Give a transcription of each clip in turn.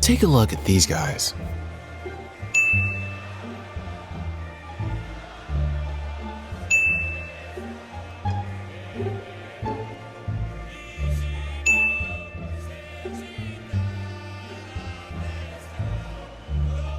take a look at these guys.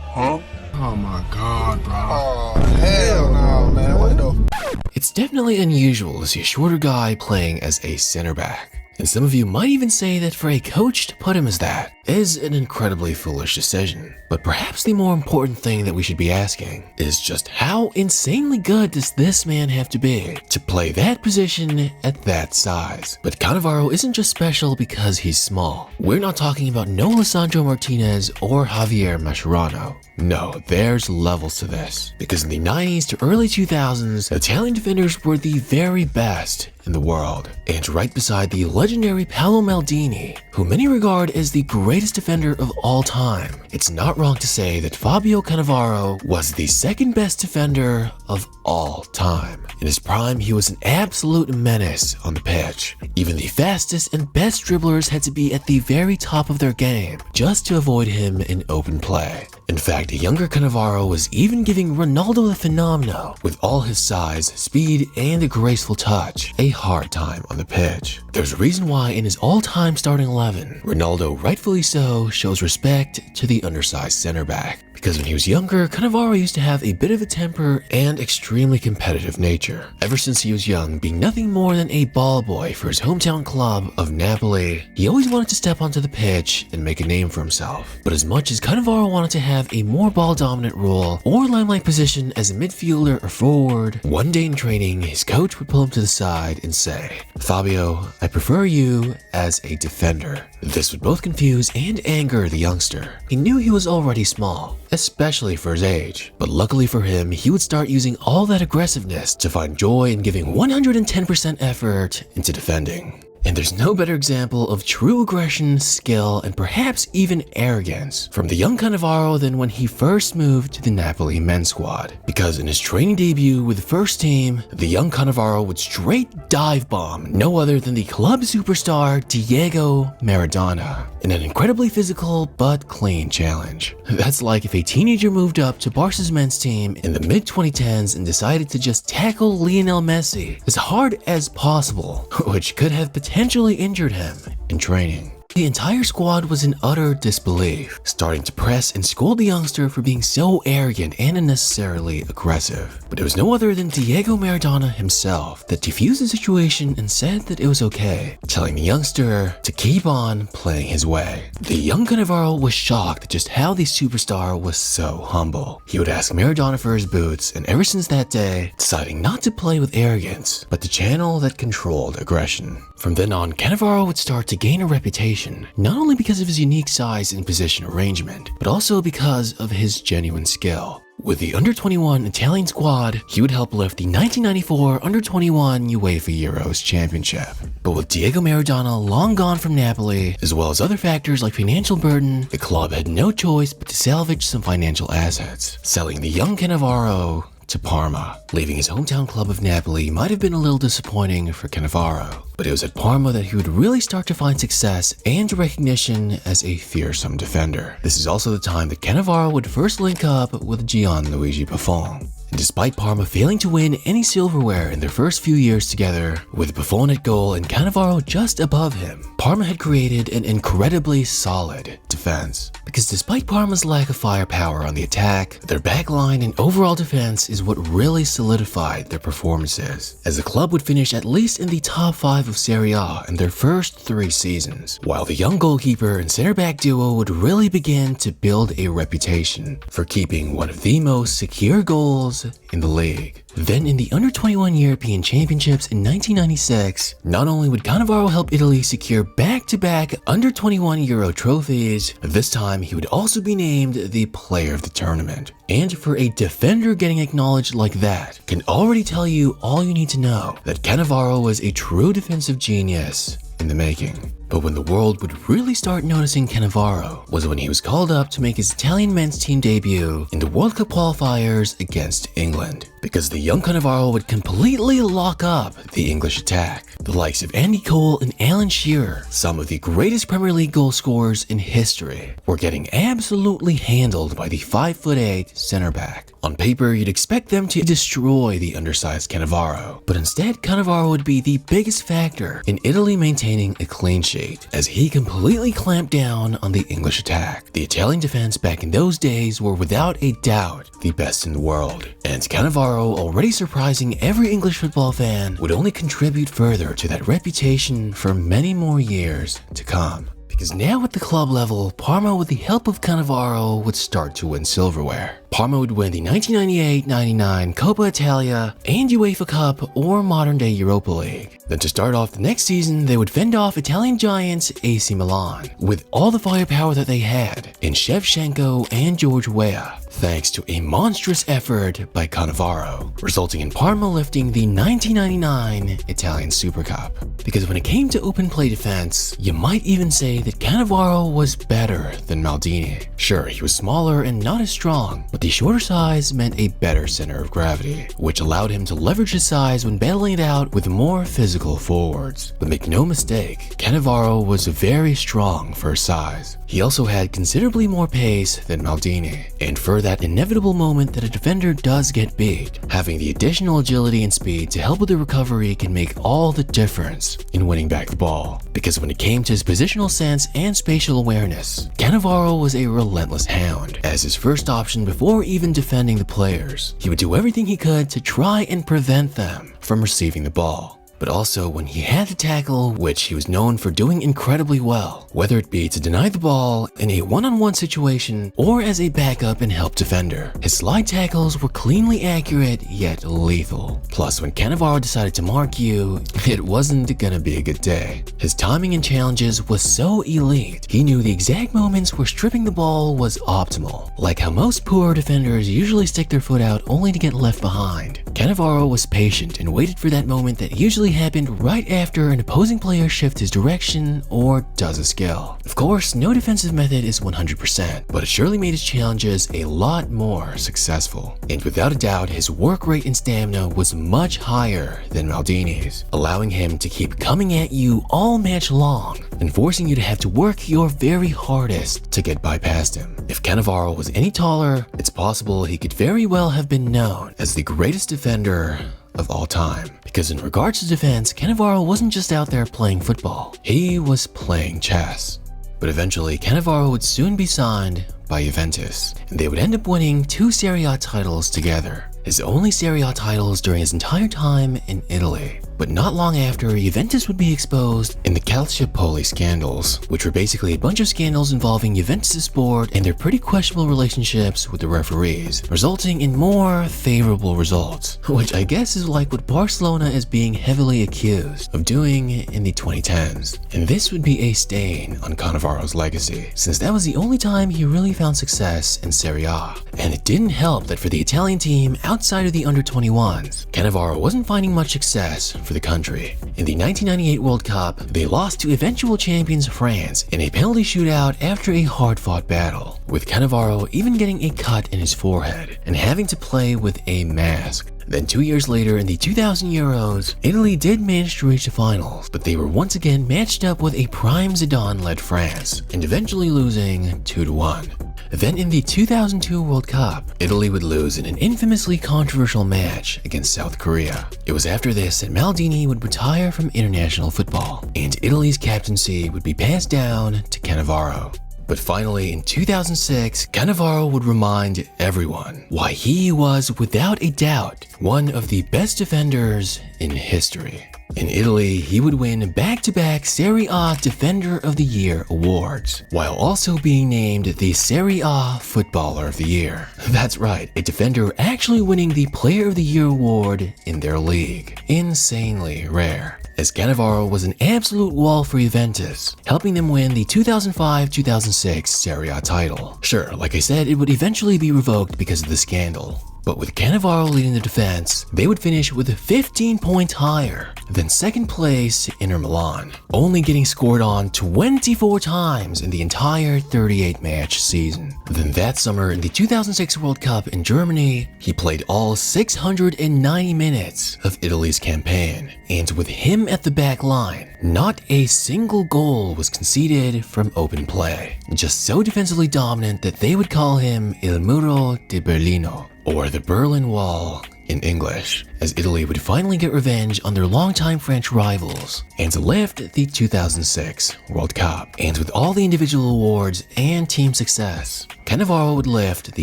Huh? Oh my god, bro. Oh, hell no, man. What the? It's definitely unusual to see a shorter guy playing as a center back. And some of you might even say that for a coach to put him as that is an incredibly foolish decision. But perhaps the more important thing that we should be asking is just how insanely good does this man have to be to play that position at that size? But Cannavaro isn't just special because he's small. We're not talking about no Lisandro Martinez or Javier Mascherano. No, there's levels to this. Because in the 90s to early 2000s, Italian defenders were the very best in the world. And right beside the legendary Paolo Maldini, who many regard as the greatest defender of all time, it's not wrong to say that Fabio Cannavaro was the second best defender of all time. In his prime, he was an absolute menace on the pitch. Even the fastest and best dribblers had to be at the very top of their game just to avoid him in open play. In fact, a younger Cannavaro was even giving Ronaldo the Fenomeno, with all his size, speed, and a graceful touch, a hard time on the pitch. There's a reason why in his all-time starting 11, Ronaldo, rightfully so, shows respect to the undersized center back. Because when he was younger, Cannavaro used to have a bit of a temper and extremely competitive nature. Ever since he was young, being nothing more than a ball boy for his hometown club of Napoli, he always wanted to step onto the pitch and make a name for himself. But as much as Cannavaro wanted to have a more ball-dominant role or limelight position as a midfielder or forward, one day in training, his coach would pull him to the side and say, "Fabio, I prefer you as a defender." This would both confuse and anger the youngster. He knew he was already small, especially for his age, but luckily for him, he would start using all that aggressiveness to find joy in giving 110% effort into defending. And there's no better example of true aggression, skill, and perhaps even arrogance from the young Cannavaro than when he first moved to the Napoli men's squad. Because in his training debut with the first team, the young Cannavaro would straight dive bomb no other than the club superstar Diego Maradona in an incredibly physical but clean challenge. That's like if a teenager moved up to Barca's men's team in the mid-2010s and decided to just tackle Lionel Messi as hard as possible, which could have potentially injured him in training. The entire squad was in utter disbelief, starting to press and scold the youngster for being so arrogant and unnecessarily aggressive. But it was no other than Diego Maradona himself that defused the situation and said that it was okay, telling the youngster to keep on playing his way. The young Cannavaro was shocked at just how the superstar was so humble. He would ask Maradona for his boots, and ever since that day, deciding not to play with arrogance, but to channel that controlled aggression. From then on, Cannavaro would start to gain a reputation, not only because of his unique size and position arrangement, but also because of his genuine skill. With the under-21 Italian squad, he would help lift the 1994 under-21 UEFA Euros Championship. But with Diego Maradona long gone from Napoli, as well as other factors like financial burden, the club had no choice but to salvage some financial assets, selling the young Cannavaro to Parma. Leaving his hometown club of Napoli might have been a little disappointing for Cannavaro, but it was at Parma that he would really start to find success and recognition as a fearsome defender. This is also the time that Cannavaro would first link up with Gianluigi Buffon. And despite Parma failing to win any silverware in their first few years together, with Buffon at goal and Cannavaro just above him, Parma had created an incredibly solid defense. Because despite Parma's lack of firepower on the attack, their backline and overall defense is what really solidified their performances, as the club would finish at least in the top 5 of Serie A in their first 3 seasons, while the young goalkeeper and center-back duo would really begin to build a reputation for keeping one of the most secure goals in the league. Then in the under-21 European Championships in 1996, not only would Cannavaro help Italy secure back-to-back under-21 Euro trophies, this time he would also be named the player of the tournament. And for a defender getting acknowledged like that can already tell you all you need to know that Cannavaro was a true defensive genius in the making. But when the world would really start noticing Cannavaro was when he was called up to make his Italian men's team debut in the World Cup qualifiers against England. Because the young Cannavaro would completely lock up the English attack. The likes of Andy Cole and Alan Shearer, some of the greatest Premier League goal scorers in history, were getting absolutely handled by the 5'8" center back. On paper, you'd expect them to destroy the undersized Cannavaro, but instead Cannavaro would be the biggest factor in Italy maintaining a clean sheet, as he completely clamped down on the English attack. The Italian defense back in those days were without a doubt the best in the world, and Cannavaro, already surprising every English football fan, would only contribute further to that reputation for many more years to come. Because now at the club level, Parma, with the help of Cannavaro, would start to win silverware. Parma would win the 1998-99 Coppa Italia and UEFA Cup, or modern-day Europa League. Then to start off the next season, they would fend off Italian giants AC Milan, with all the firepower that they had in Shevchenko and George Weah, thanks to a monstrous effort by Cannavaro, resulting in Parma lifting the 1999 Italian Super Cup. Because when it came to open play defense, you might even say that Cannavaro was better than Maldini. Sure, he was smaller and not as strong, but the shorter size meant a better center of gravity, which allowed him to leverage his size when battling it out with more physical forwards. But make no mistake, Cannavaro was very strong for his size. He also had considerably more pace than Maldini, and for that inevitable moment that a defender does get beat, having the additional agility and speed to help with the recovery can make all the difference in winning back the ball. Because when it came to his positional sense and spatial awareness, Cannavaro was a relentless hound. As his first option before even defending the players, he would do everything he could to try and prevent them from receiving the ball. But also when he had to tackle, which he was known for doing incredibly well, whether it be to deny the ball in a one-on-one situation or as a backup and help defender. His slide tackles were cleanly accurate yet lethal. Plus, when Cannavaro decided to mark you, it wasn't gonna be a good day. His timing and challenges was so elite, he knew the exact moments where stripping the ball was optimal. Like how most poor defenders usually stick their foot out only to get left behind. Cannavaro was patient and waited for that moment that usually happened right after an opposing player shifts his direction or does a skill. Of course, no defensive method is 100%, but it surely made his challenges a lot more successful. And without a doubt, his work rate and stamina was much higher than Maldini's, allowing him to keep coming at you all match long and forcing you to have to work your very hardest to get by past him. If Cannavaro was any taller, it's possible he could very well have been known as the greatest defender of all time. Because in regards to defense, Cannavaro wasn't just out there playing football, he was playing chess. But eventually, Cannavaro would soon be signed by Juventus, and they would end up winning 2 Serie A titles together, his only Serie A titles during his entire time in Italy. But not long after, Juventus would be exposed in the Calciopoli scandals, which were basically a bunch of scandals involving Juventus' board and their pretty questionable relationships with the referees, resulting in more favorable results, which I guess is like what Barcelona is being heavily accused of doing in the 2010s. And this would be a stain on Cannavaro's legacy, since that was the only time he really found success in Serie A. And it didn't help that for the Italian team outside of the under-21s, Cannavaro wasn't finding much success for the country. In the 1998 World Cup, they lost to eventual champions France in a penalty shootout after a hard-fought battle, with Cannavaro even getting a cut in his forehead and having to play with a mask. Then 2 years later in the 2000 Euros, Italy did manage to reach the finals, but they were once again matched up with a prime Zidane-led France, and eventually losing 2-1. Then in the 2002 World Cup, Italy would lose in an infamously controversial match against South Korea. It was after this that Maldini would retire from international football, and Italy's captaincy would be passed down to Cannavaro. But finally, in 2006, Cannavaro would remind everyone why he was, without a doubt, one of the best defenders in history. In Italy, he would win back-to-back Serie A Defender of the Year awards, while also being named the Serie A Footballer of the Year. That's right, a defender actually winning the Player of the Year award in their league. Insanely rare, as Cannavaro was an absolute wall for Juventus, helping them win the 2005-2006 Serie A title. Sure, like I said, it would eventually be revoked because of the scandal. But with Cannavaro leading the defense, they would finish with 15 points higher than second place Inter Milan, only getting scored on 24 times in the entire 38-match season. Then that summer in the 2006 World Cup in Germany, he played all 690 minutes of Italy's campaign, and with him at the back line, not a single goal was conceded from open play. Just so defensively dominant that they would call him Il Muro di Berlino, or the Berlin Wall in English, as Italy would finally get revenge on their longtime French rivals and lift the 2006 World Cup. And with all the individual awards and team success, Cannavaro would lift the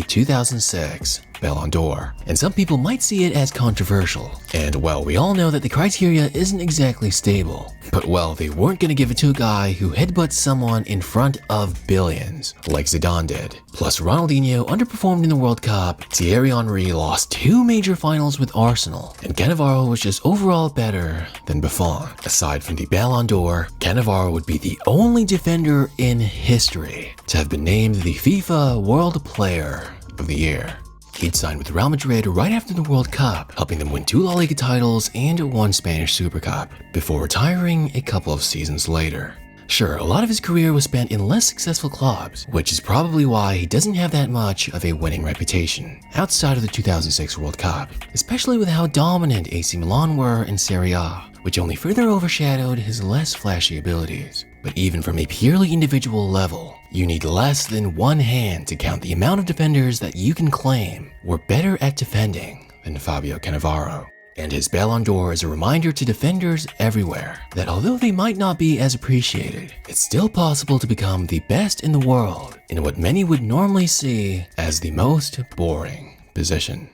2006 Ballon d'Or, and some people might see it as controversial. And well, we all know that the criteria isn't exactly stable, but well, they weren't gonna give it to a guy who headbutts someone in front of billions, like Zidane did. Plus, Ronaldinho underperformed in the World Cup, Thierry Henry lost 2 major finals with Arsenal, and Cannavaro was just overall better than Buffon. Aside from the Ballon d'Or, Cannavaro would be the only defender in history to have been named the FIFA World Player of the Year. He'd signed with Real Madrid right after the World Cup, helping them win 2 La Liga titles and 1 Spanish Super Cup, before retiring a couple of seasons later. Sure, a lot of his career was spent in less successful clubs, which is probably why he doesn't have that much of a winning reputation outside of the 2006 World Cup, especially with how dominant AC Milan were in Serie A, which only further overshadowed his less flashy abilities. But even from a purely individual level, you need less than one hand to count the amount of defenders that you can claim were better at defending than Fabio Cannavaro. And his Ballon d'Or is a reminder to defenders everywhere that although they might not be as appreciated, it's still possible to become the best in the world in what many would normally see as the most boring position.